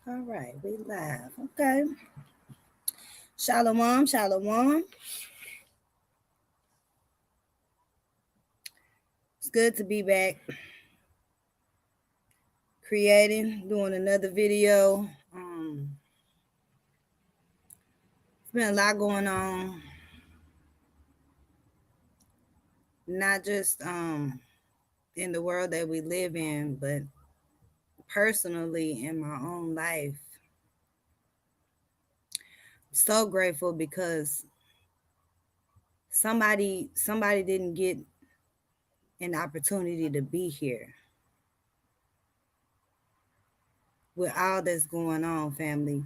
All right, we live. Okay. Shalom, shalom. It's good to be back creating, doing another video. It's been a lot going on, not just in the world that we live in, but personally in my own life. So grateful because somebody didn't get an opportunity to be here with all that's going on, family.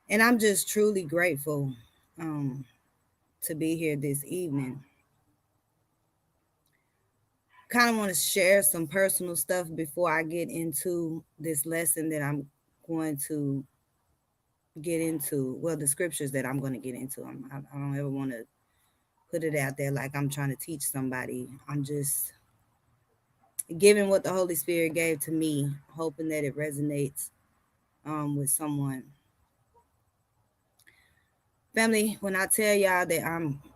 And I'm just truly grateful to be here this evening. Kind of want to share some personal stuff before I get into this lesson that I'm going to get into. Well, the scriptures that I'm going to get into. I don't ever want to put it out there like I'm trying to teach somebody. I'm just giving what the Holy Spirit gave to me, hoping that it resonates with someone. Family, when I tell y'all that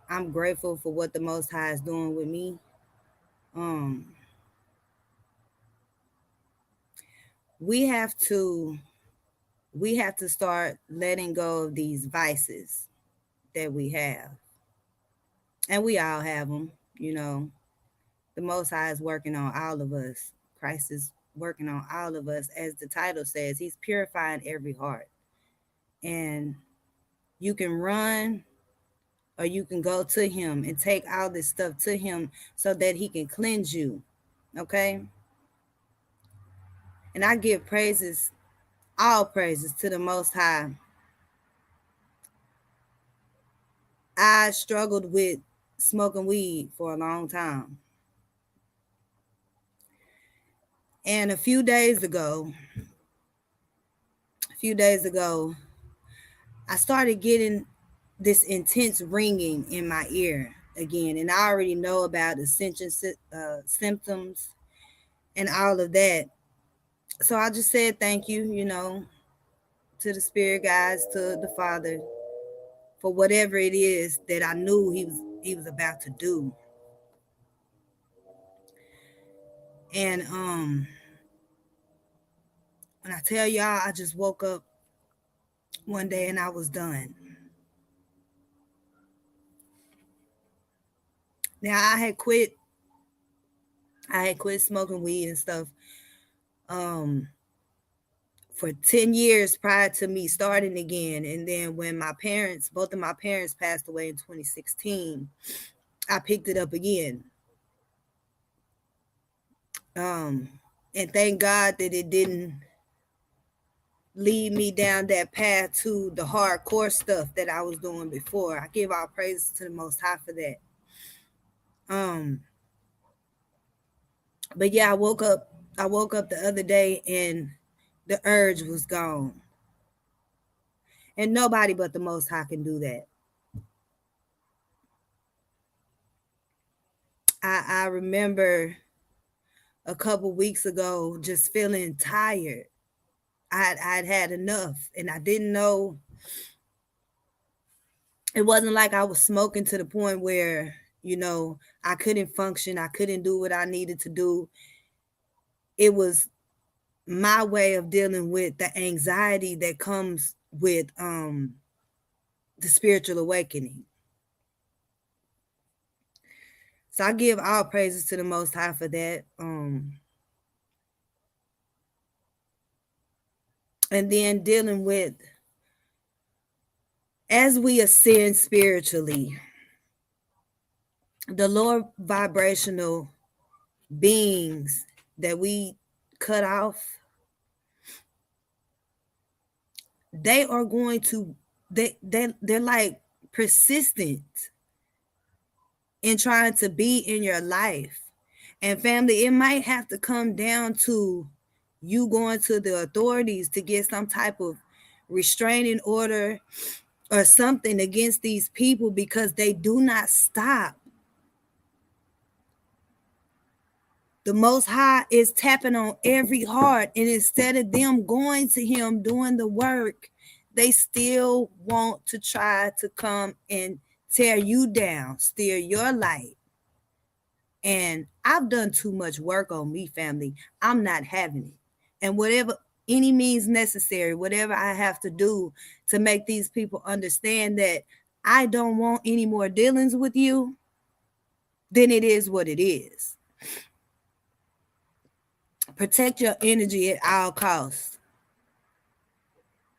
I'm grateful for what the Most High is doing with me, um, we have to start letting go of these vices that we have, and we all have them. You know, the Most High is working on all of us. Christ is working on all of us, as the title says. He's purifying every heart, and you can run or you can go to Him and take all this stuff to Him so that He can cleanse you. Okay, and I give praises, all praises to the Most High. I struggled with smoking weed for a long time. And a few days ago, I started getting this intense ringing in my ear again. And I already know about ascension symptoms and all of that. So I just said thank you, to the spirit guides, to the Father, for whatever it is that I knew he was about to do. And when I tell y'all, I just woke up one day and I was done. Now I had quit smoking weed and stuff um for 10 years prior to me starting again. And then when both of my parents passed away in 2016, I picked it up again. Um and thank God that it didn't lead me down that path to the hardcore stuff that I was doing before. I give all praise to the Most High for that. Um but yeah, I woke up the other day and the urge was gone. And nobody but the Most High can do that. I remember a couple weeks ago just feeling tired. I'd had enough, and I didn't know. It wasn't like I was smoking to the point where, I couldn't function. I couldn't do what I needed to do. It was my way of dealing with the anxiety that comes with the spiritual awakening. So I give all praises to the Most High for that. And then dealing with, as we ascend spiritually, the lower vibrational beings that we cut off, they are going to, they're like persistent in trying to be in your life. And family, it might have to come down to you going to the authorities to get some type of restraining order or something against these people, because they do not stop. The Most High is tapping on every heart. And instead of them going to Him doing the work, they still want to try to come and tear you down, steal your light. And I've done too much work on me, family. I'm not having it. And whatever any means necessary, whatever I have to do to make these people understand that I don't want any more dealings with you, then it is what it is. Protect your energy at all costs.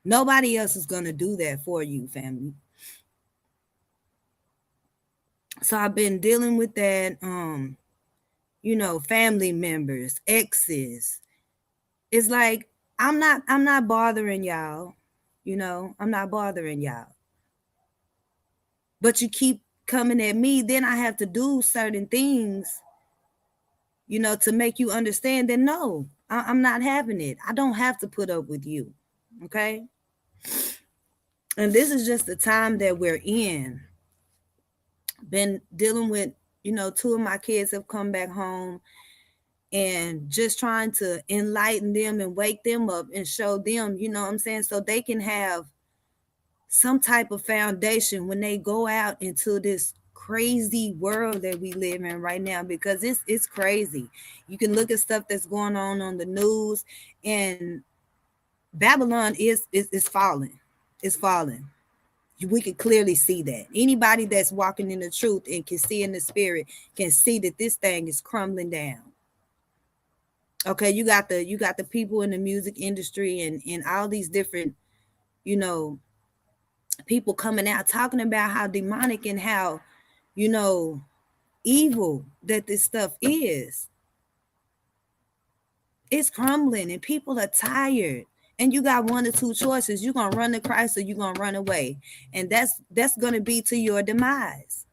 Nobody else is going to do that for you, family. So I've been dealing with that, family members, exes. It's like I'm not bothering y'all. I'm not bothering y'all. But you keep coming at me, then I have to do certain things, to make you understand that no, I'm not having it. I don't have to put up with you. Okay? And this is just the time that we're in. Been dealing with, two of my kids have come back home, and just trying to enlighten them and wake them up and show them, you know what I'm saying, so they can have some type of foundation when they go out into this crazy world that we live in right now, because it's crazy. You can look at stuff that's going on the news, and Babylon is falling. It's falling. We can clearly see that. Anybody that's walking in the truth and can see in the spirit can see that this thing is crumbling down. Okay, you got the people in the music industry and all these different, you know, people coming out talking about how demonic and how, you know, evil that this stuff is. It's crumbling and people are tired. And you got one or two choices. You're gonna run to Christ or you're gonna run away. And that's gonna be to your demise.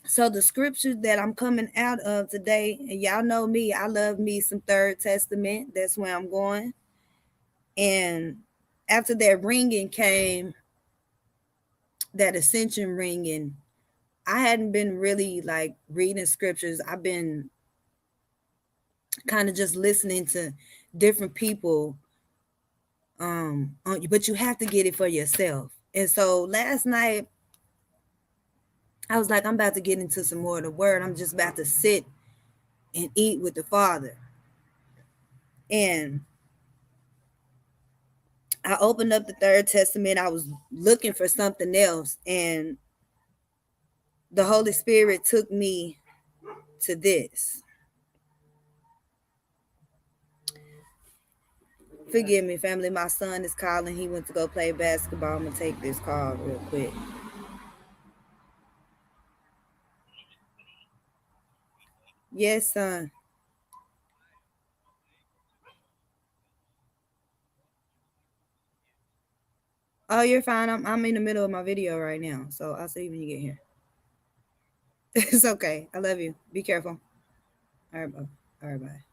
So the scriptures that I'm coming out of today, and y'all know me, I love me some Third Testament. That's where I'm going. And after that ringing came that ascension ringing. I hadn't been really like reading scriptures. I've been kind of just listening to different people. But you have to get it for yourself. And so last night I was like, I'm about to get into some more of the word. I'm just about to sit and eat with the Father. And I opened up the Third Testament. I was looking for something else, and the Holy Spirit took me to this. Forgive me, family. My son is calling. He went to go play basketball. I'm going to take this call real quick. Yes, son. Oh, you're fine. I'm in the middle of my video right now, so I'll see you when you get here. It's okay. I love you. Be careful. All right, bye. All right, bye.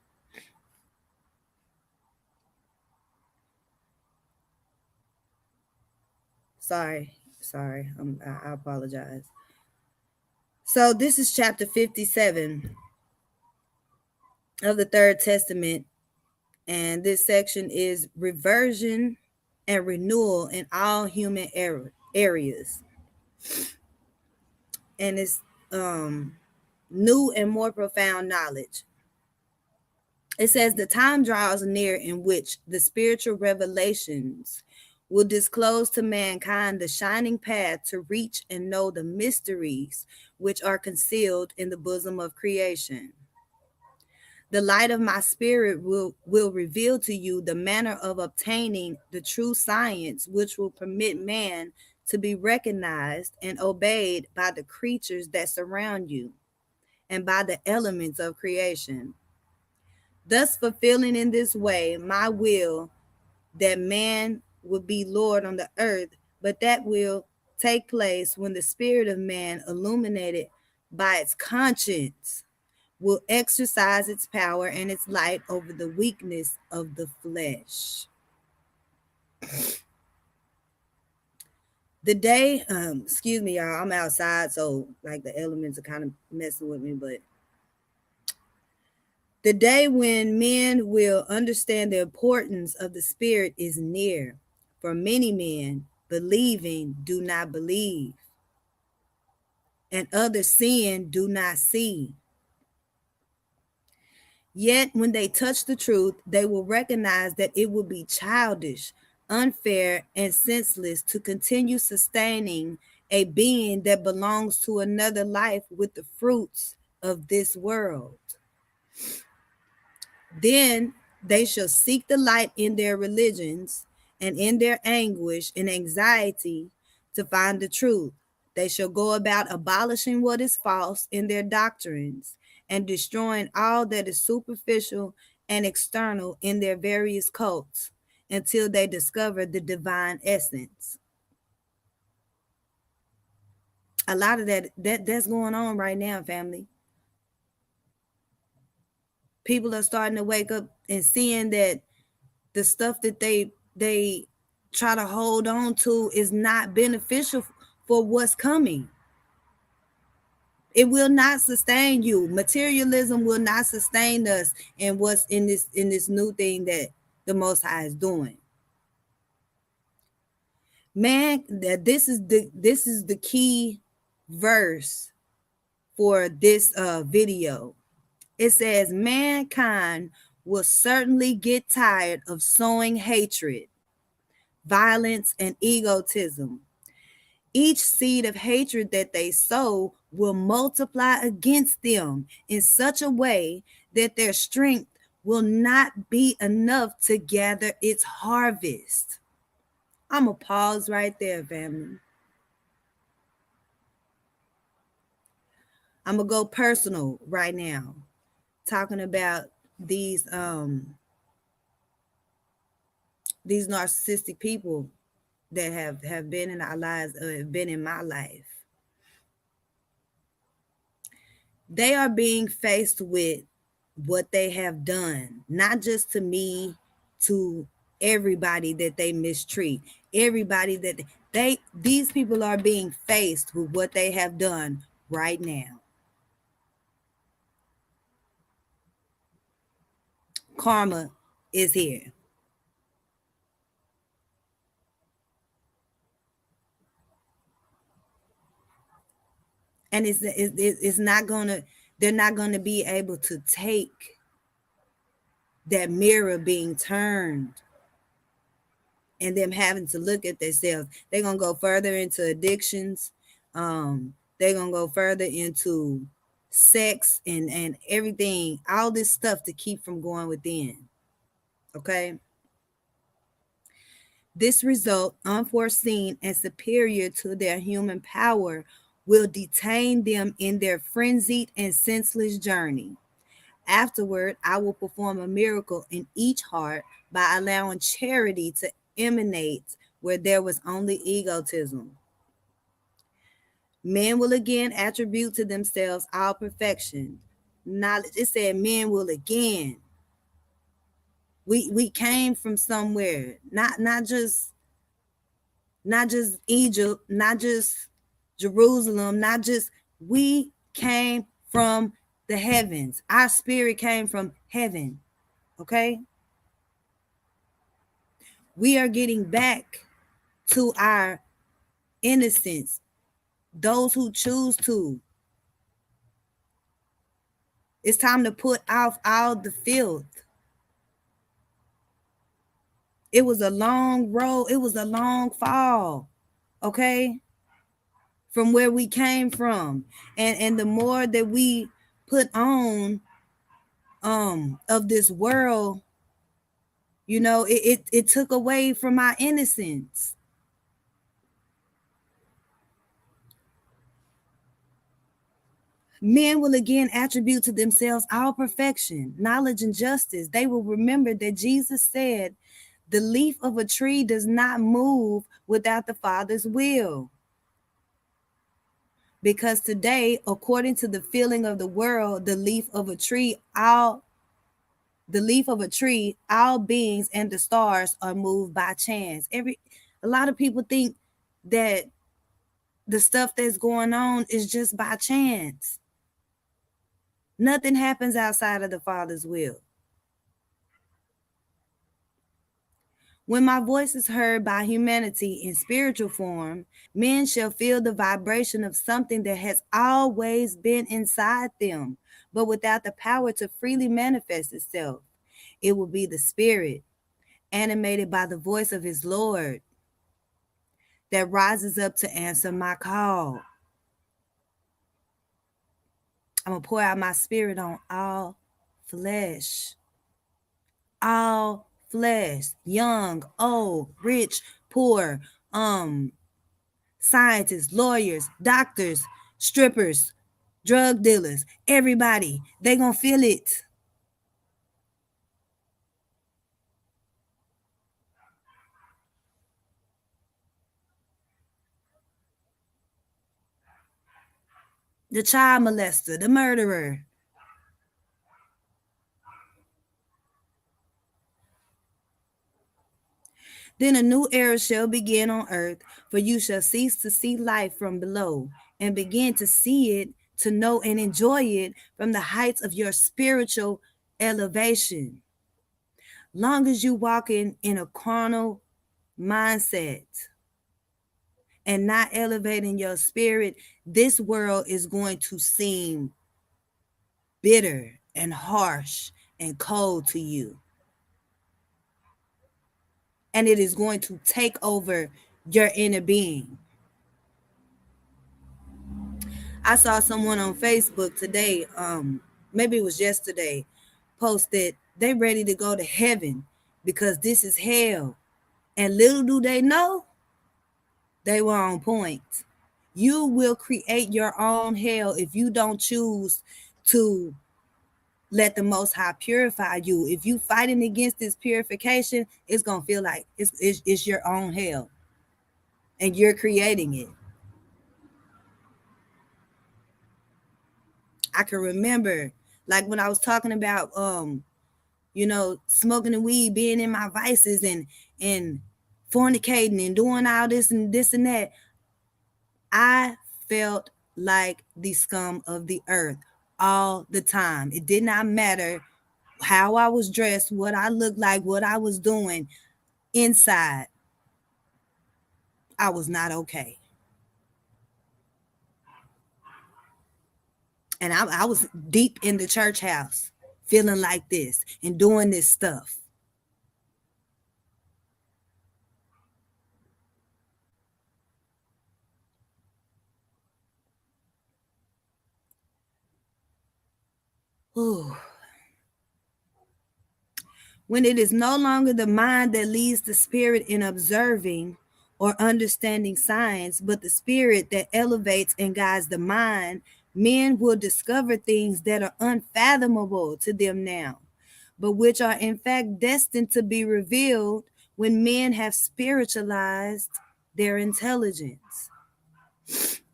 Sorry. Sorry. I apologize. So this is chapter 57 of the Third Testament, and this section is reversion and renewal in all human areas. And it's new and more profound knowledge. It says the time draws near in which the spiritual revelations will disclose to mankind the shining path to reach and know the mysteries which are concealed in the bosom of creation. The light of my spirit will reveal to you the manner of obtaining the true science which will permit man to be recognized and obeyed by the creatures that surround you and by the elements of creation, thus fulfilling in this way my will that man would be Lord on the earth, but that will take place when the spirit of man, illuminated by its conscience, will exercise its power and its light over the weakness of the flesh. The day, excuse me, y'all, I'm outside, so like the elements are kind of messing with me, but the day when men will understand the importance of the spirit is near. For many men, believing do not believe, and others seeing do not see. Yet, when they touch the truth, they will recognize that it will be childish, unfair, and senseless to continue sustaining a being that belongs to another life with the fruits of this world. Then they shall seek the light in their religions and in their anguish and anxiety to find the truth. They shall go about abolishing what is false in their doctrines and destroying all that is superficial and external in their various cults until they discover the divine essence. A lot of that's going on right now, family. People are starting to wake up and seeing that the stuff that they try to hold on to is not beneficial for what's coming. It will not sustain you. Materialism will not sustain us in what's in this new thing that the Most High is doing. Man, that this is the key verse for this video. It says mankind will certainly get tired of sowing hatred, violence, and egotism. Each seed of hatred that they sow will multiply against them in such a way that their strength will not be enough to gather its harvest. I'm going to pause right there, family. I'm going to go personal right now, talking about these narcissistic people that have been in our lives, have been in my life. They are being faced with what they have done, not just to me, to everybody that they mistreat, everybody that these people are being faced with what they have done right now. Karma is here. And it's not gonna, they're not gonna be able to take that mirror being turned and them having to look at themselves. They're gonna go further into addictions. They're gonna go further into sex and everything, all this stuff to keep from going within. Okay. This result, unforeseen and superior to their human power, will detain them in their frenzied and senseless journey. Afterward, I will perform a miracle in each heart by allowing charity to emanate where there was only egotism. Men will again attribute to themselves all perfection. Knowledge, it said men will again. We came from somewhere, not just Egypt, not just Jerusalem, not just, we came from the heavens. Our spirit came from heaven. Okay? We are getting back to our innocence. Those who choose to. It's time to put off all the filth. It was a long road. It was a long fall. Okay? From where we came from. And the more that we put on of this world, it took away from our innocence. Men will again attribute to themselves all perfection, knowledge, and justice. They will remember that Jesus said, the leaf of a tree does not move without the Father's will. Because today, according to the feeling of the world, the leaf of a tree, all beings and the stars are moved by chance. A lot of people think that the stuff that's going on is just by chance. Nothing happens outside of the Father's will. When my voice is heard by humanity in spiritual form, men shall feel the vibration of something that has always been inside them, but without the power to freely manifest itself. It will be the Spirit, animated by the voice of his Lord, that rises up to answer my call. I'm going to pour out my Spirit on all flesh. All flesh, young, old, rich, poor, scientists, lawyers, doctors, strippers, drug dealers, everybody, they gonna feel it. The child molester, the murderer. Then a new era shall begin on earth, for you shall cease to see life from below and begin to see it, to know and enjoy it from the heights of your spiritual elevation. Long as you walk in a carnal mindset and not elevating your spirit, this world is going to seem bitter and harsh and cold to you. And it is going to take over your inner being. I saw someone on Facebook today, maybe it was yesterday, posted they ready to go to heaven because this is hell. And little do they know, they were on point. You will create your own hell if you don't choose to let the Most High purify you. If you fighting against this purification, it's gonna feel like it's your own hell, and you're creating it. I can remember, like when I was talking about, smoking the weed, being in my vices, and fornicating and doing all this and this and that. I felt like the scum of the earth all the time. It did not matter how I was dressed, what I looked like, what I was doing inside. I was not okay. And I was deep in the church house feeling like this and doing this stuff. Ooh. When it is no longer the mind that leads the spirit in observing or understanding science, but the spirit that elevates and guides the mind, men will discover things that are unfathomable to them now, but which are in fact destined to be revealed when men have spiritualized their intelligence.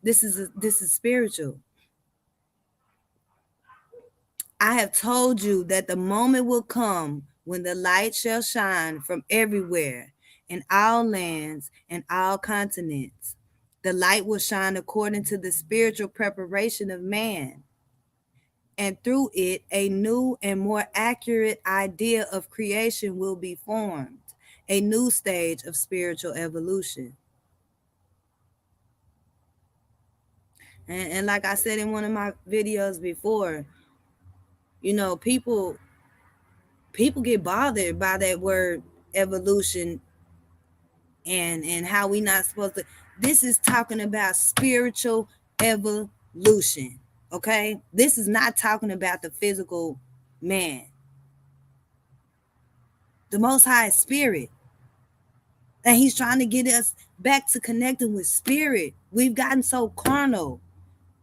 This is spiritual. I have told you that the moment will come when the light shall shine from everywhere, in all lands and all continents. The light will shine according to the spiritual preparation of man, and through it, a new and more accurate idea of creation will be formed, a new stage of spiritual evolution. And like I said in one of my videos before, people get bothered by that word evolution, and how we not supposed to. This is talking about spiritual evolution. Okay, this is not talking about the physical man. The Most High is spirit, and he's trying to get us back to connecting with spirit. We've gotten so carnal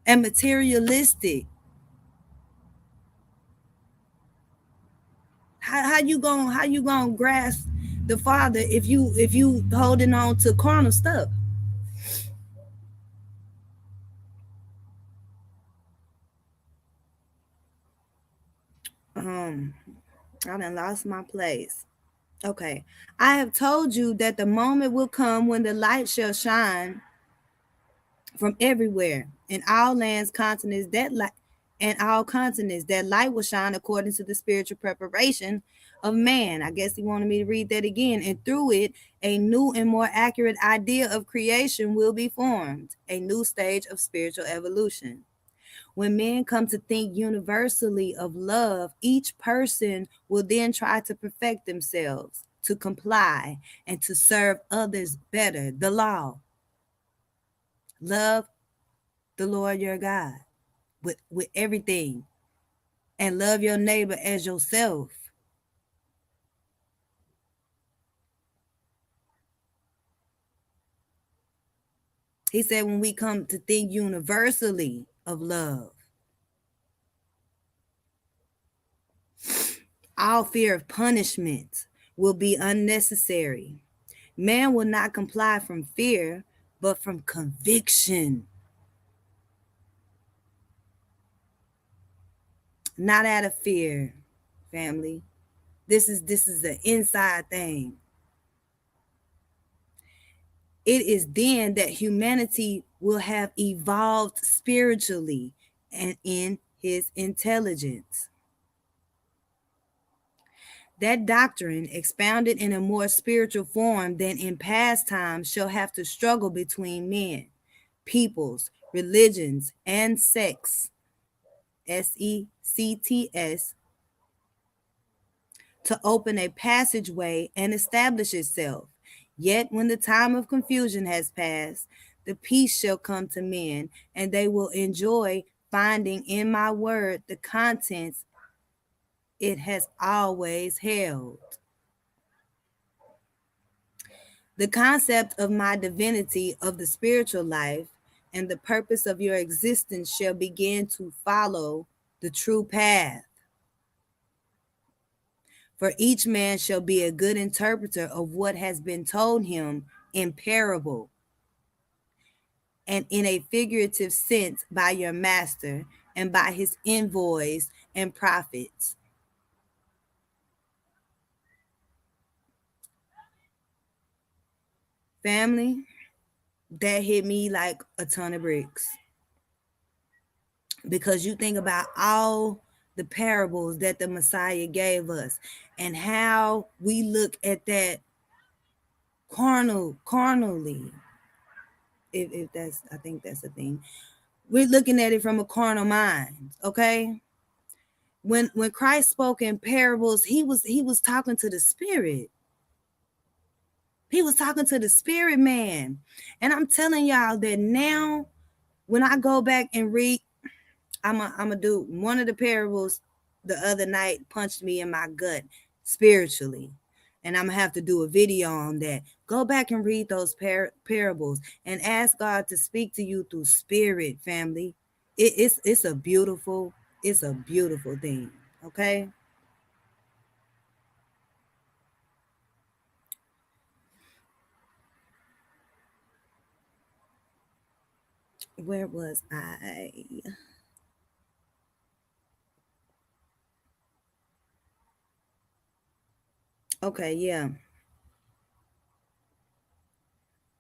and materialistic. How you gonna grasp the Father if you holding on to carnal stuff? um I done lost my place. Okay. I have told you that the moment will come when the light shall shine from everywhere in all lands, continents, that light and all continents, that light will shine according to the spiritual preparation of man. I guess he wanted me to read that again. And through it, a new and more accurate idea of creation will be formed, a new stage of spiritual evolution. When men come to think universally of love, each person will then try to perfect themselves, to comply, and to serve others better. The law: love the Lord your God with everything, and love your neighbor as yourself. He said, when we come to think universally of love, all fear of punishment will be unnecessary. Man will not comply from fear, but from conviction, not out of fear, family. This is an inside thing. It is then that humanity will have evolved spiritually and in his intelligence. That doctrine, expounded in a more spiritual form than in past times, shall have to struggle between men, peoples, religions, and sects, sects, to open a passageway and establish itself. Yet, when the time of confusion has passed, the peace shall come to men, and they will enjoy finding in my word the contents it has always held. The concept of my divinity, of the spiritual life, and the purpose of your existence shall begin to follow the true path. For each man shall be a good interpreter of what has been told him in parable and in a figurative sense by your master and by his envoys and prophets. Family, that hit me like a ton of bricks, because you think about all the parables that the Messiah gave us and how we look at that carnally. If that's, I think that's the thing. We're looking at it from a carnal mind, okay? When Christ spoke in parables, he was talking to the spirit. He was talking to the spirit man. And I'm telling y'all that now, when I go back and read, I'm a do one of the parables the other night punched me in my gut spiritually. And I'm gonna have to do a video on that. Go back and read those parables and ask God to speak to you through spirit, family. It's a beautiful thing. Okay. Where was I? Okay, yeah.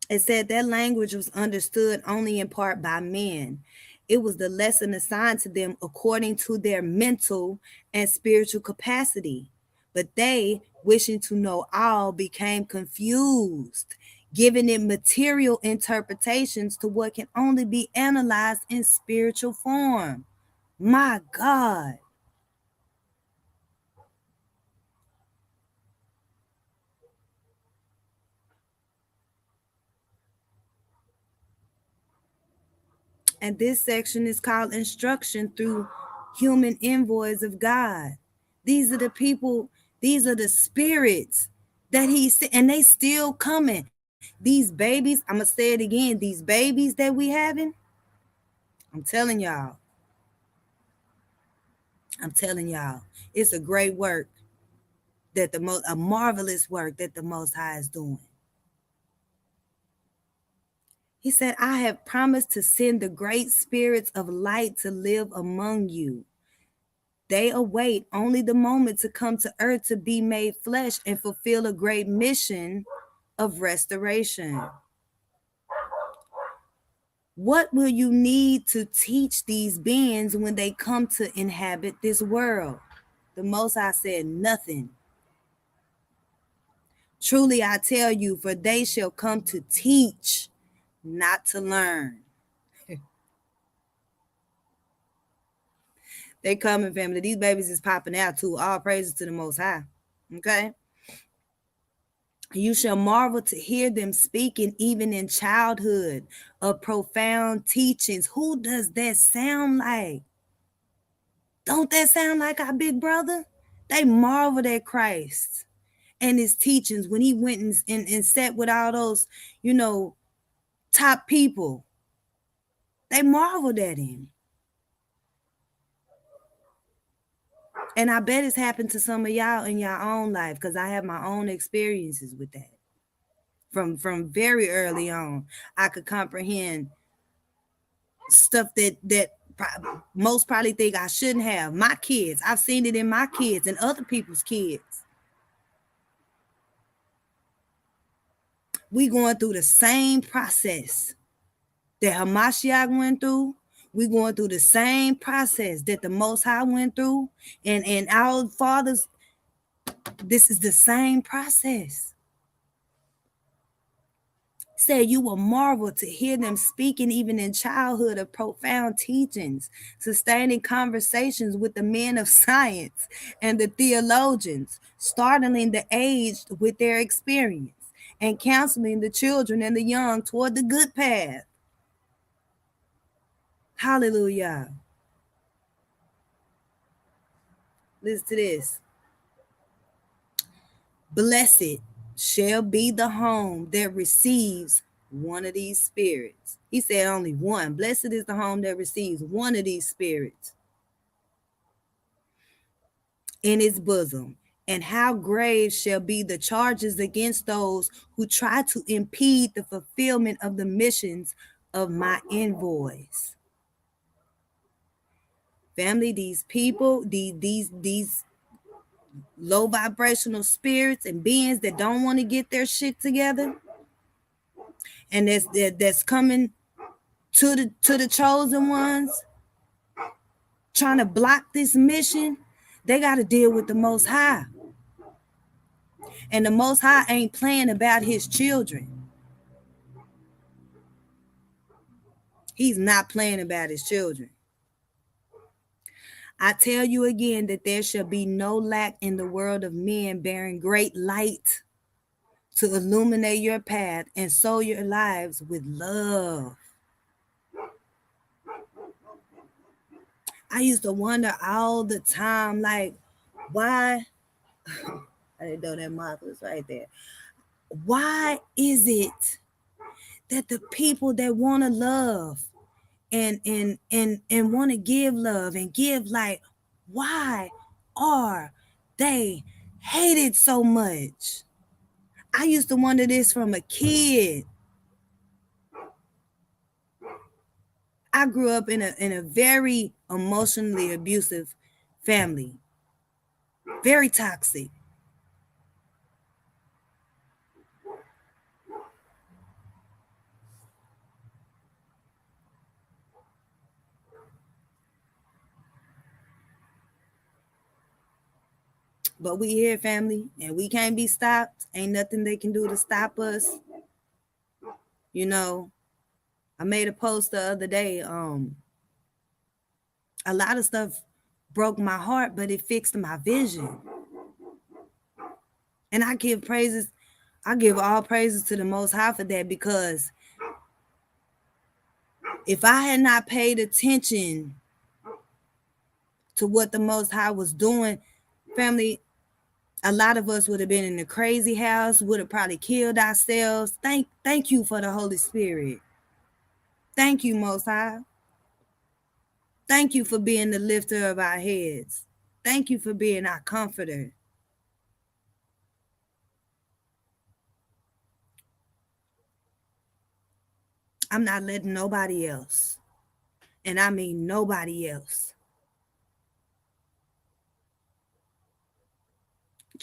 It said that language was understood only in part by men. It was the lesson assigned to them according to their mental and spiritual capacity. But they, wishing to know all, became confused, giving it material interpretations to what can only be analyzed in spiritual form. My God. And this section is called Instruction Through Human Envoys of God. These are the people, these are the spirits that and they still coming. These babies, I'm going to say it again, these babies that we having, I'm telling y'all, I'm telling y'all, it's a great work that a marvelous work that the Most High is doing. He said, I have promised to send the great spirits of light to live among you. They await only the moment to come to earth to be made flesh and fulfill a great mission of restoration. What will you need to teach these beings when they come to inhabit this world? The Most High said, nothing. Truly I tell you, for they shall come to teach, not to learn. They coming, family. These babies is popping out too. All praises to the Most High. Okay? You shall marvel to hear them speaking even in childhood of profound teachings. Who does that sound like? Don't that sound like our big brother? They marveled at Christ and his teachings when he went and sat with all those, top people. They marveled at him. And I bet it's happened to some of y'all in your own life, because I have my own experiences with that. From very early on, I could comprehend stuff that most probably think I shouldn't have. My kids, I've seen it in my kids and other people's kids. We going through the same process that Hamashiach went through. We going through the same process that the Most High went through, and our fathers. This is the same process. Said you will marvel to hear them speaking even in childhood of profound teachings, sustaining conversations with the men of science and the theologians, startling the aged with their experience, and counseling the children and the young toward the good path. Hallelujah. Listen to this. Blessed shall be the home that receives one of these spirits. He said only one. Blessed is the home that receives one of these spirits in its bosom. And how grave shall be the charges against those who try to impede the fulfillment of the missions of my envoys. Family, these people, these low vibrational spirits and beings that don't want to get their shit together, and that's coming to the chosen ones, trying to block this mission, they got to deal with the Most High. And the Most High ain't playing about his children. He's not playing about his children. I tell you again that there shall be no lack in the world of men bearing great light to illuminate your path and sow your lives with love. I used to wonder all the time, like, why? I didn't know that mark was right there. Why is it that the people that want to love and want to give love and give light, why are they hated so much? I used to wonder this from a kid. I grew up in a very emotionally abusive family, very toxic. But we here, family, and we can't be stopped. Ain't nothing they can do to stop us. I made a post the other day. A lot of stuff broke my heart, but it fixed my vision. And I give all praises to the Most High for that, because if I had not paid attention to what the Most High was doing, family, a lot of us would have been in the crazy house, would have probably killed ourselves. Thank you for the Holy Spirit. Thank you, Most High. Thank you for being the lifter of our heads. Thank you for being our comforter. I'm not letting nobody else, and I mean nobody else,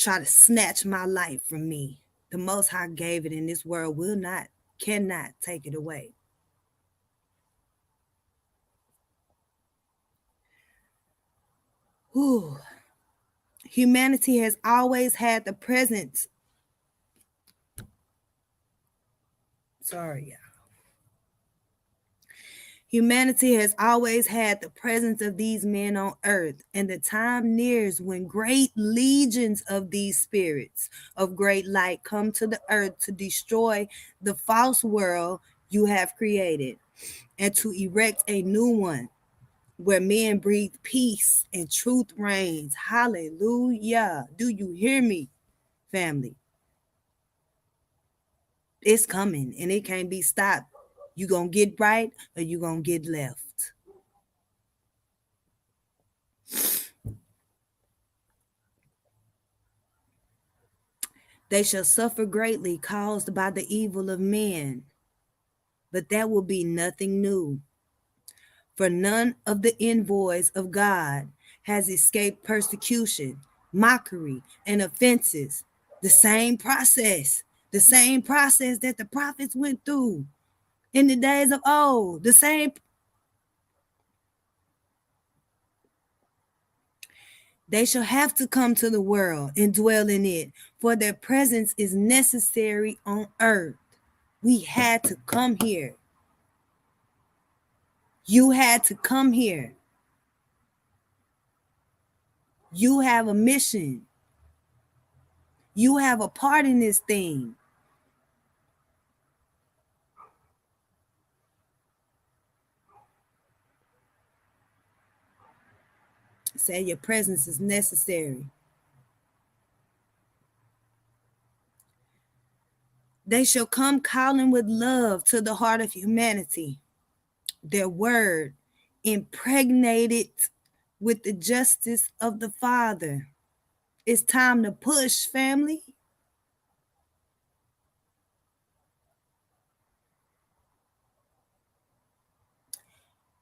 try to snatch my life from me. The Most High gave it, and this world cannot take it away. Whew. Humanity has always had the presence. Sorry, yeah. Humanity has always had the presence of these men on earth, and the time nears when great legions of these spirits of great light come to the earth to destroy the false world you have created and to erect a new one where men breathe peace and truth reigns. Hallelujah. Do you hear me, family? It's coming and it can't be stopped. You gonna get right or you gonna get left. They shall suffer greatly caused by the evil of men, but that will be nothing new. For none of the envoys of God has escaped persecution, mockery, and offenses. The same process that the prophets went through in the days of old, the same. They shall have to come to the world and dwell in it, for their presence is necessary on earth. We had to come here. You had to come here. You have a mission. You have a part in this thing. Say your presence is necessary. They shall come calling with love to the heart of humanity. Their word impregnated with the justice of the Father. It's time to push, family.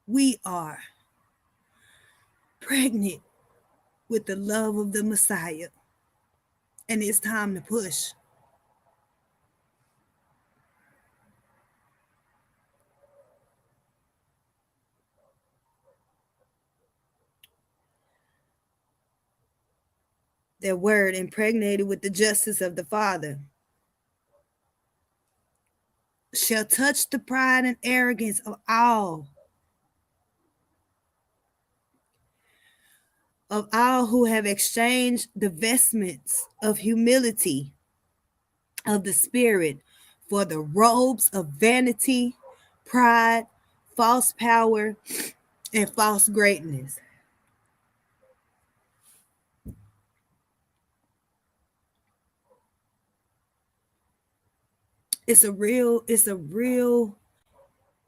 We are pregnant with the love of the Messiah, and it's time to push. Their word impregnated with the justice of the Father shall touch the pride and arrogance of all who have exchanged the vestments of humility of the Spirit for the robes of vanity, pride, false power, and false greatness. It's a real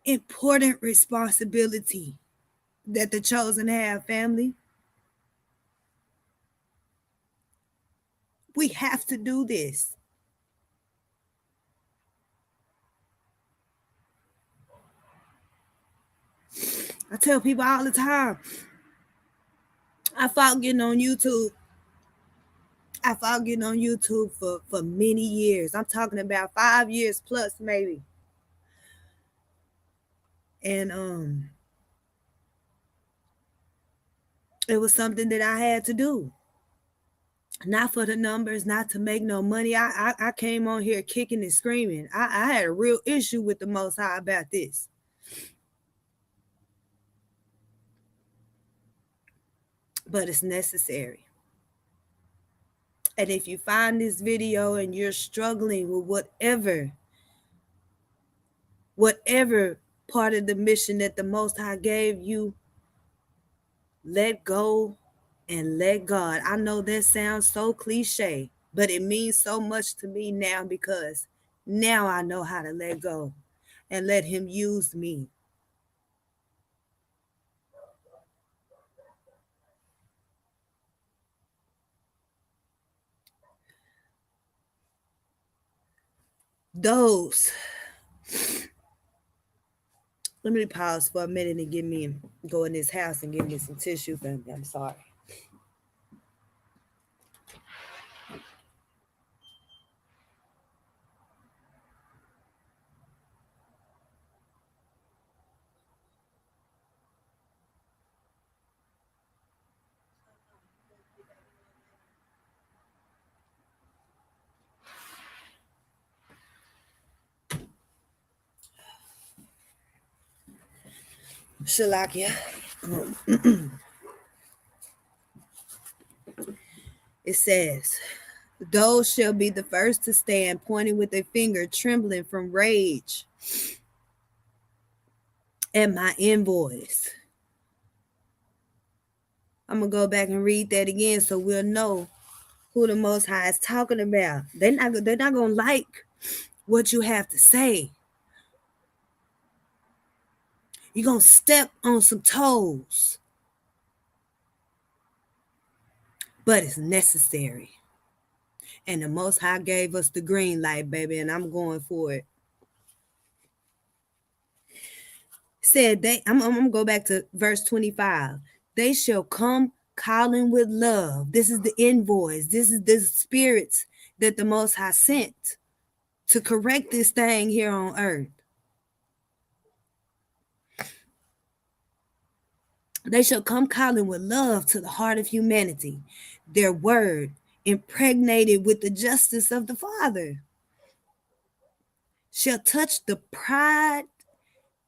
important responsibility that the chosen have, family. We have to do this. I tell people all the time, I fought getting on YouTube. I fought getting on YouTube for many years. I'm talking about 5 years plus, maybe. And it was something that I had to do. Not for the numbers, not to make no money. I came on here kicking and screaming. I had a real issue with the Most High about this. But it's necessary. And if you find this video and you're struggling with whatever part of the mission that the Most High gave you, let go and let God. I know that sounds so cliche, but it means so much to me now because now I know how to let go and let Him use me. Those. Let me pause for a minute and go in this house and give me some tissue, family. I'm sorry. Shalakia. It says, those shall be the first to stand, pointing with a finger, trembling from rage at my invoice. I'm going to go back and read that again so we'll know who the Most High is talking about. They're not going to like what you have to say. You're going to step on some toes. But it's necessary. And the Most High gave us the green light, baby, and I'm going for it. Said I'm going to go back to verse 25. They shall come calling with love. This is the invoice. This is the spirits that the Most High sent to correct this thing here on earth. They shall come calling with love to the heart of humanity. Their word impregnated with the justice of the Father shall touch the pride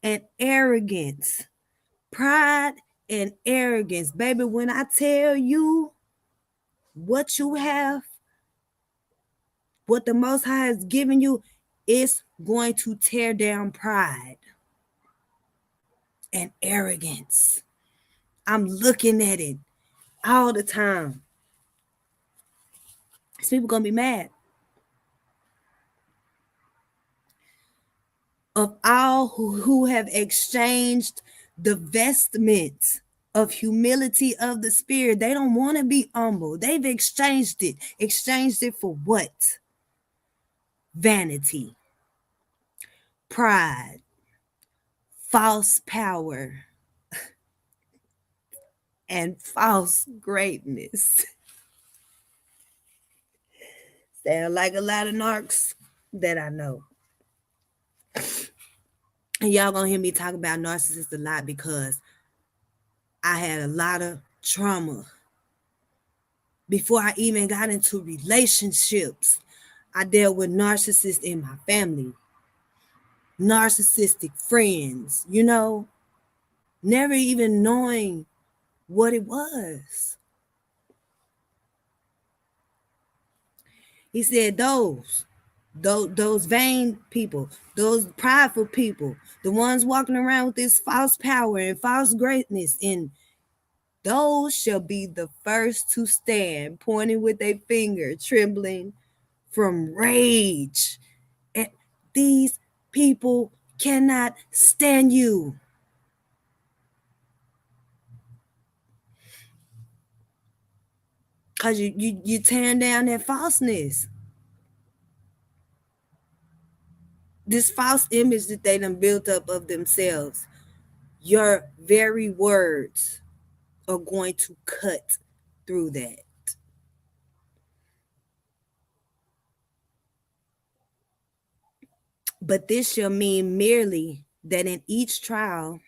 and arrogance. Pride and arrogance. Baby, when I tell you what you have, what the Most High has given you, it's going to tear down pride and arrogance. I'm looking at it all the time. These people going to be mad. Of all who have exchanged the vestments of humility of the spirit. They don't want to be humble. They've exchanged it. Exchanged it for what? Vanity, pride, false power, and false greatness. Sound like a lot of narcs that I know. And y'all gonna hear me talk about narcissists a lot because I had a lot of trauma before I even got into relationships. I dealt with narcissists in my family, narcissistic friends, never even knowing what it was. He said those vain people, those prideful people, the ones walking around with this false power and false greatness, and those shall be the first to stand, pointing with a finger, trembling from rage. And these people cannot stand you. Because you tearing down that falseness. This false image that they done built up of themselves. Your very words are going to cut through that. But this shall mean merely that in each trial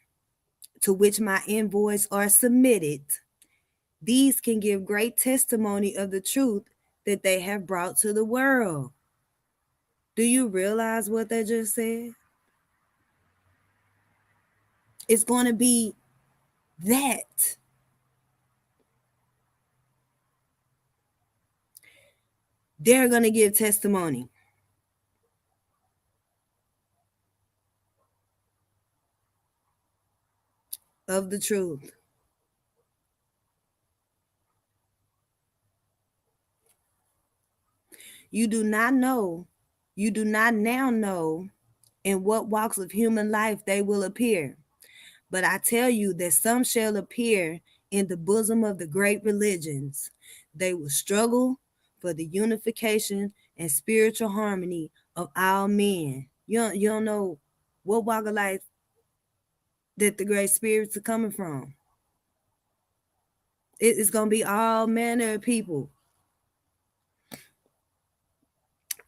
to which my envoys are submitted, these can give great testimony of the truth that they have brought to the world. Do you realize what they just said? It's going to be that. They're going to give testimony. Of the truth. You do not now know in what walks of human life they will appear. But I tell you that some shall appear in the bosom of the great religions. They will struggle for the unification and spiritual harmony of all men. You don't know what walk of life that the great spirits are coming from. It's going to be all manner of people.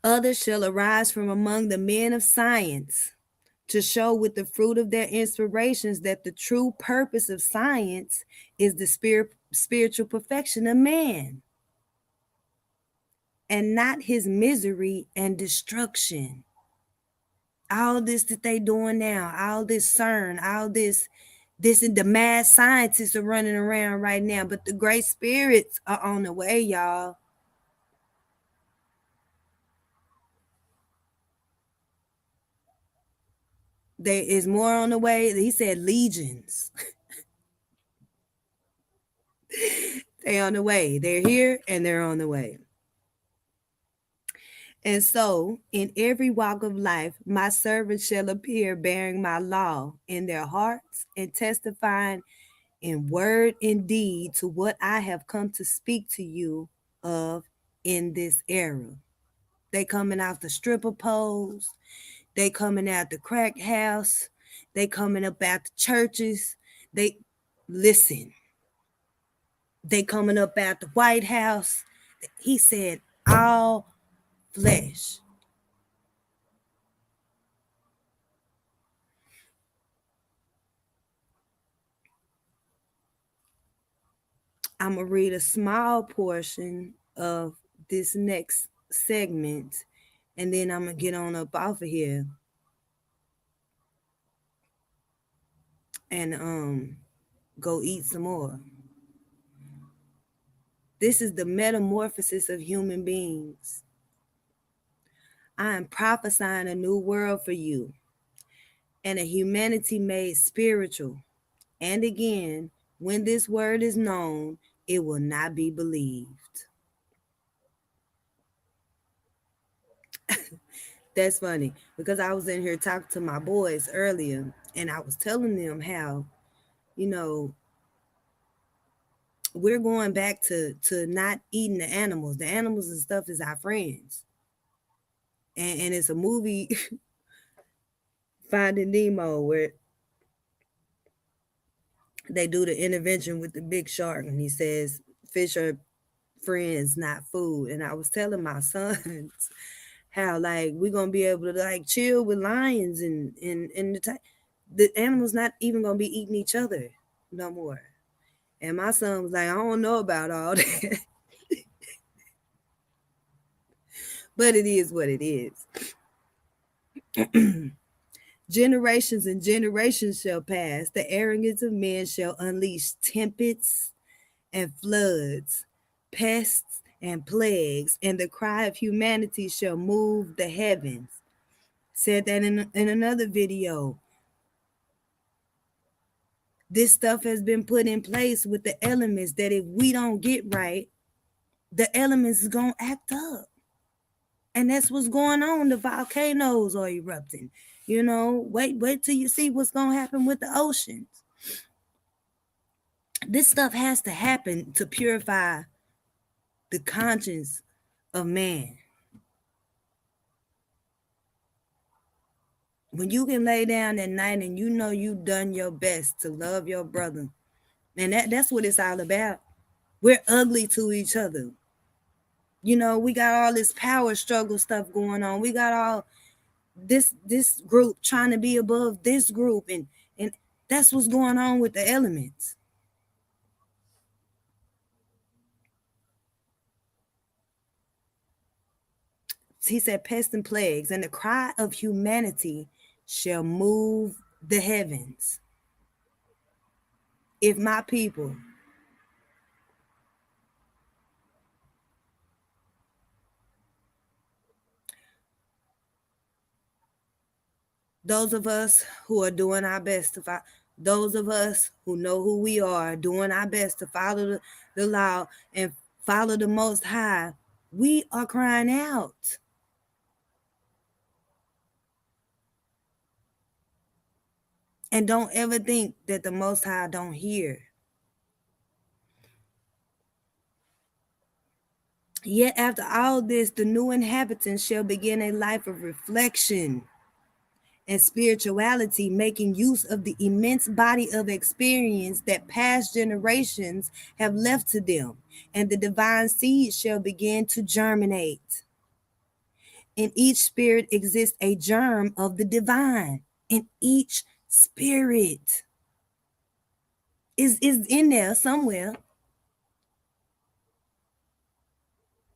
Others shall arise from among the men of science to show with the fruit of their inspirations that the true purpose of science is the spiritual perfection of man and not his misery and destruction. All this that they doing now, all this CERN, all this This is the mad scientists are running around right now, but the great spirits are on the way, y'all. There is more on the way. He said legions. They on the way. They're here and they're on the way. And so, in every walk of life, my servants shall appear bearing my law in their hearts and testifying in word and deed to what I have come to speak to you of in this era. They coming out the stripper poles. They coming out the crack house. They coming up out the churches. They listen. They coming up out the White House. He said, all flesh. I'm going to read a small portion of this next segment, and then I'm going to get on up off of here and go eat some more. This is the metamorphosis of human beings. I am prophesying a new world for you and a humanity made spiritual. And again, when this word is known, it will not be believed. That's funny because I was in here talking to my boys earlier and I was telling them how, you know, we're going back to not eating the animals. The animals and stuff is our friends. And it's a movie Finding Nemo where they do the intervention with the big shark and he says fish are friends, not food. And I was telling my sons how like we're gonna be able to like chill with lions and the animals not even gonna be eating each other no more. And my son was like, I don't know about all that. But it is what it is. Generations and generations shall pass. The arrogance of men shall unleash tempests and floods, pests and plagues, and the cry of humanity shall move the heavens. Said that in another video. This stuff has been put in place with the elements that if we don't get right, the elements is going to act up. And that's what's going on. The volcanoes are erupting. You know, wait till you see what's going to happen with the oceans. This stuff has to happen to purify the conscience of man. When you can lay down at night and you know you've done your best to love your brother, and that's what it's all about. We're ugly to each other. You know, we got all this power struggle stuff going on. We got all this group trying to be above this group, and that's what's going on with the elements. He said pests and plagues, and the cry of humanity shall move the heavens. If my people those of us who are doing our best to follow, those of us who know who we are, doing our best to follow the law and follow the Most High, we are crying out. And don't ever think that the Most High don't hear. Yet after all this, the new inhabitants shall begin a life of reflection and spirituality, making use of the immense body of experience that past generations have left to them, and the divine seed shall begin to germinate. In each spirit exists a germ of the divine. In each spirit is in there somewhere.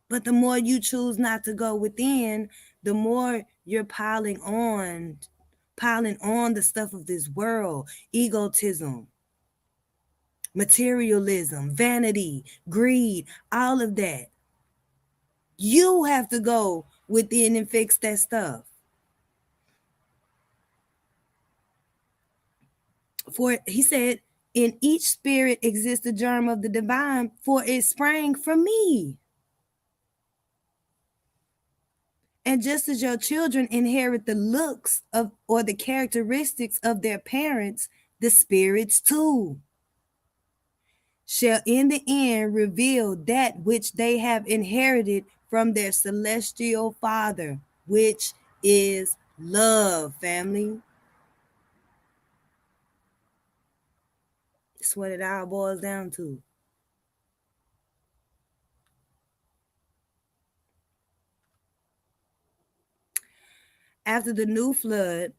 But the more you choose not to go within, the more you're piling on the stuff of this world, egotism, materialism, vanity, greed, all of that. You have to go within and fix that stuff. For he said, in each spirit exists the germ of the divine, for it sprang from me. And just as your children inherit the looks of or the characteristics of their parents, the spirits too shall in the end reveal that which they have inherited from their celestial Father, which is love, family. That's what it all boils down to. After the new flood,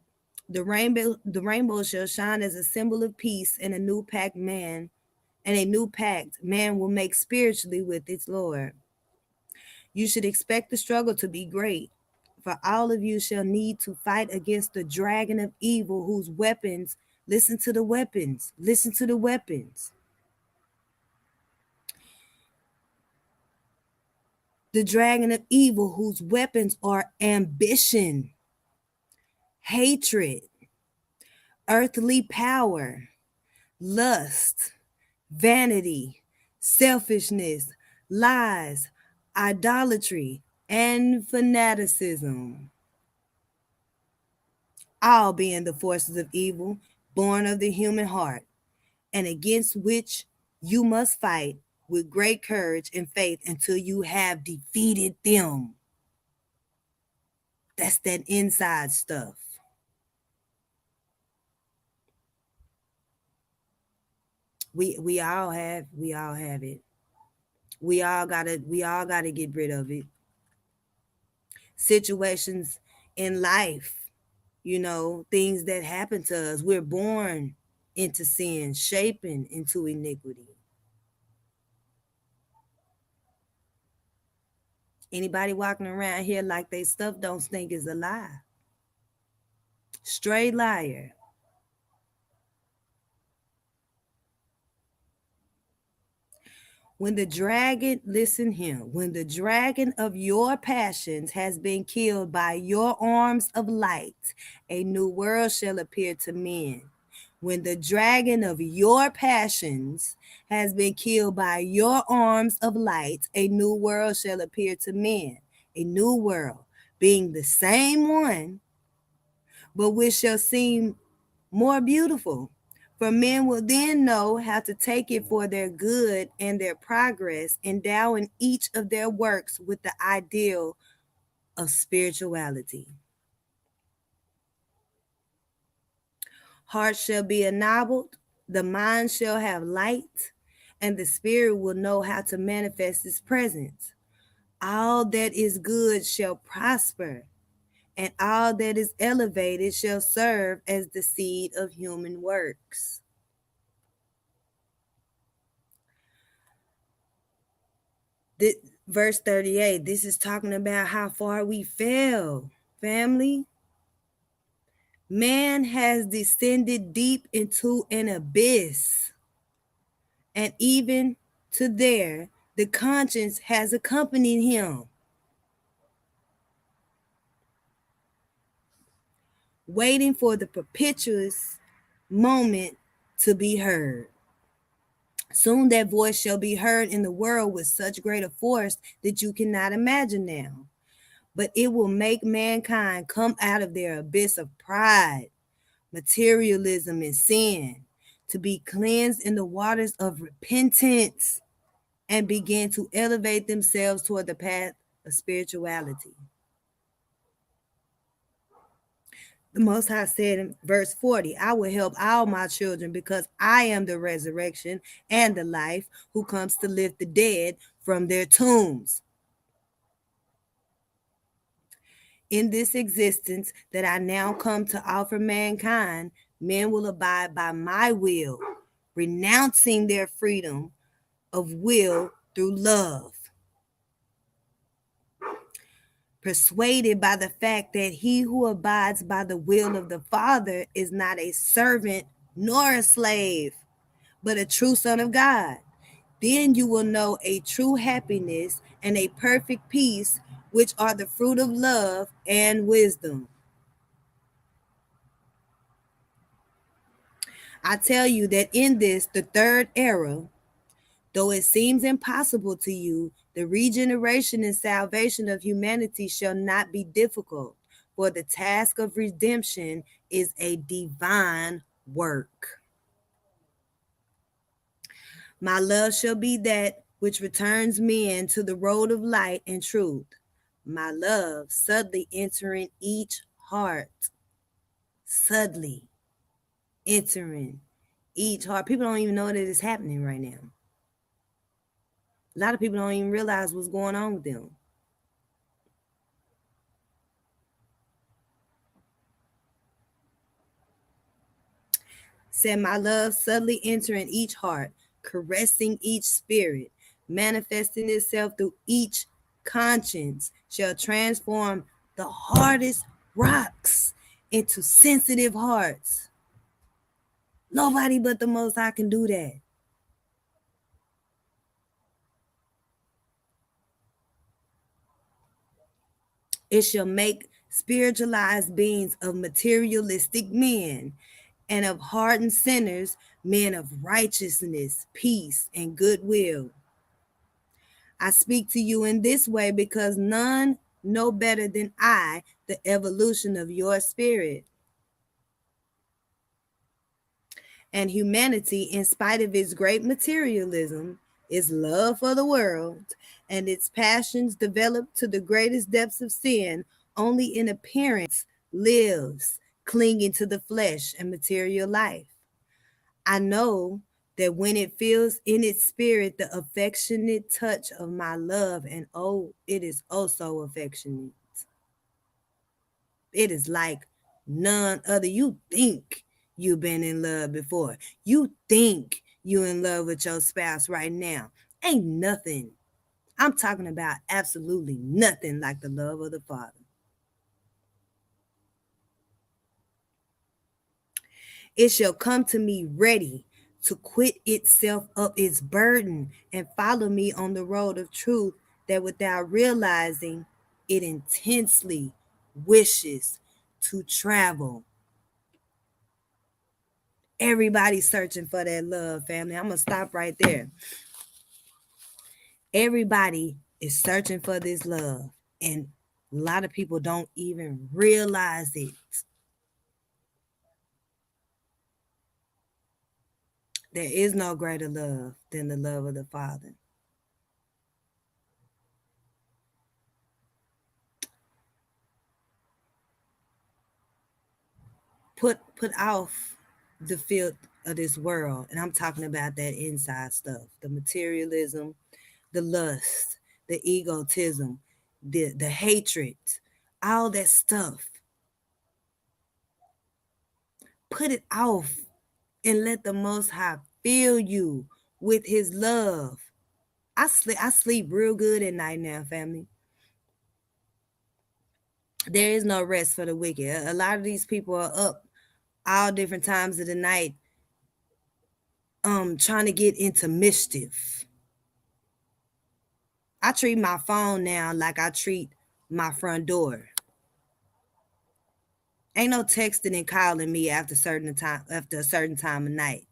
the rainbow shall shine as a symbol of peace and a new pact man, and a new pact man will make spiritually with its Lord. You should expect the struggle to be great, for all of you shall need to fight against the dragon of evil whose weapons, listen to the weapons, listen to the weapons. The dragon of evil whose weapons are ambition, hatred, earthly power, lust, vanity, selfishness, lies, idolatry, and fanaticism, all being the forces of evil born of the human heart, and against which you must fight with great courage and faith until you have defeated them. That's that inside stuff. We all have it. We all gotta get rid of it. Situations in life, things that happen to us. We're born into sin, shaping into iniquity. Anybody walking around here like they stuff don't stink is a lie. Straight liar. When the dragon, listen here, when the dragon of your passions has been killed by your arms of light, a new world shall appear to men. When the dragon of your passions has been killed by your arms of light, a new world shall appear to men. A new world, being the same one, but which shall seem more beautiful. For men will then know how to take it for their good and their progress, endowing each of their works with the ideal of spirituality. Heart shall be ennobled, the mind shall have light, and the spirit will know how to manifest its presence. All that is good shall prosper, and all that is elevated shall serve as the seed of human works. This, verse 38, this is talking about how far we fell, family. Man has descended deep into an abyss, and even to there, the conscience has accompanied him, waiting for the propitious moment to be heard. Soon that voice shall be heard in the world with such greater force that you cannot imagine now. But it will make mankind come out of their abyss of pride, materialism, and sin, to be cleansed in the waters of repentance and begin to elevate themselves toward the path of spirituality. The Most High said in verse 40, I will help all my children because I am the resurrection and the life, who comes to lift the dead from their tombs. In this existence that I now come to offer mankind, men will abide by my will, renouncing their freedom of will through love, persuaded by the fact that he who abides by the will of the Father is not a servant nor a slave, but a true son of God. Then you will know a true happiness and a perfect peace, which are the fruit of love and wisdom. I tell you that in this, the third era, though it seems impossible to you, the regeneration and salvation of humanity shall not be difficult, for the task of redemption is a divine work. My love shall be that which returns men to the road of light and truth. My love subtly entering each heart, subtly entering each heart. People don't even know that it's happening right now. A lot of people don't even realize what's going on with them. Said, my love subtly entering each heart, caressing each spirit, manifesting itself through each conscience, shall transform the hardest rocks into sensitive hearts. Nobody but the Most High can do that. It shall make spiritualized beings of materialistic men and of hardened sinners men of righteousness, peace, and goodwill. I speak to you in this way because none know better than I the evolution of your spirit. And humanity, in spite of its great materialism, its love for the world, and its passions developed to the greatest depths of sin, only in appearance lives, clinging to the flesh and material life. I know that when it feels in its spirit the affectionate touch of my love, and oh, it is oh so affectionate. It is like none other. You think you've been in love before. You think you in love with your spouse right now. Ain't nothing. I'm talking about absolutely nothing like the love of the Father. It shall come to me ready to quit itself of its burden and follow me on the road of truth, that without realizing it intensely wishes to travel. Everybody's searching for that love, family. I'm going to stop right there. Everybody is searching for this love, and a lot of people don't even realize it. There is no greater love than the love of the Father. Put off the filth of this world, and I'm talking about that inside stuff, the materialism, the lust, the egotism, the hatred, all that stuff. Put it off and let the Most High fill you with His love. I sleep real good at night now, family. There is no rest for the wicked. A lot of these people are up all different times of the night, trying to get into mischief. I treat my phone now like I treat my front door. Ain't no texting and calling me after a certain time of night.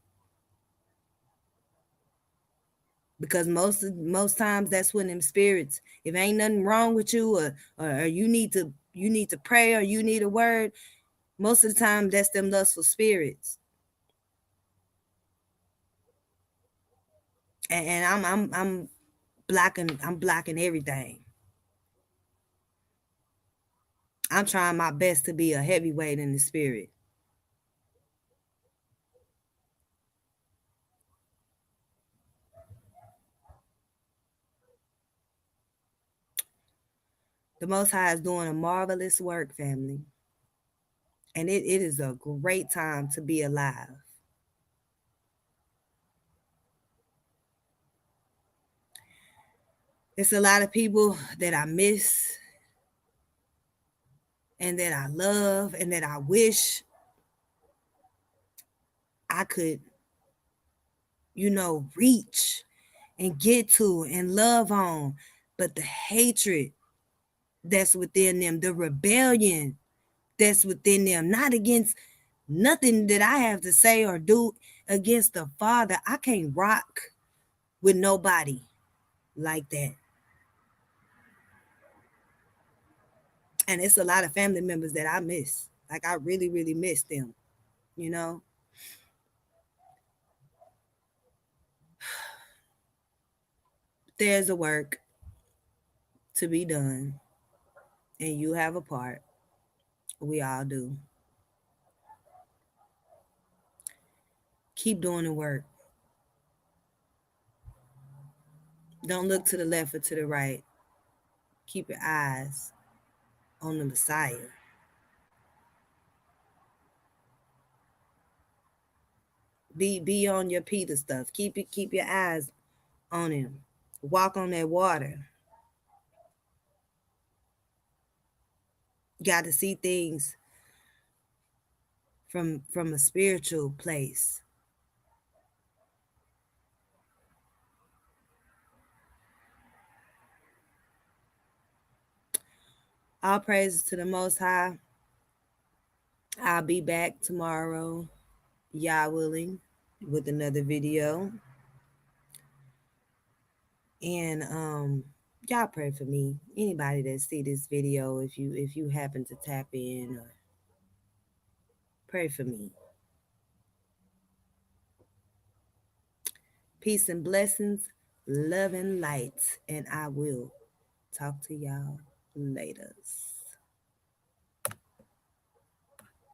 Because most times that's when them spirits, if ain't nothing wrong with you, or you need to pray, or you need a word, most of the time that's them lustful spirits. And I'm blocking everything. I'm trying my best to be a heavyweight in the spirit. The Most High is doing a marvelous work, family. And it is a great time to be alive. It's a lot of people that I miss and that I love and that I wish I could reach and get to and love on. But the hatred that's within them, the rebellion that's within them, not against nothing that I have to say or do against the Father. I can't rock with nobody like that. And it's a lot of family members that I miss. Like, I really, really miss them, you know? There's a work to be done, and you have a part. We all do. Keep doing the work. Don't look to the left or to the right. Keep your eyes on the Messiah. Be on your Peter stuff. Keep your eyes on him. Walk on that water. Got to see things from a spiritual place. All praises to the Most High. I'll be back tomorrow, Yah willing, with another video. And y'all pray for me. Anybody that see this video, if you happen to tap in, or pray for me. Peace and blessings, love and light, and I will talk to y'all later.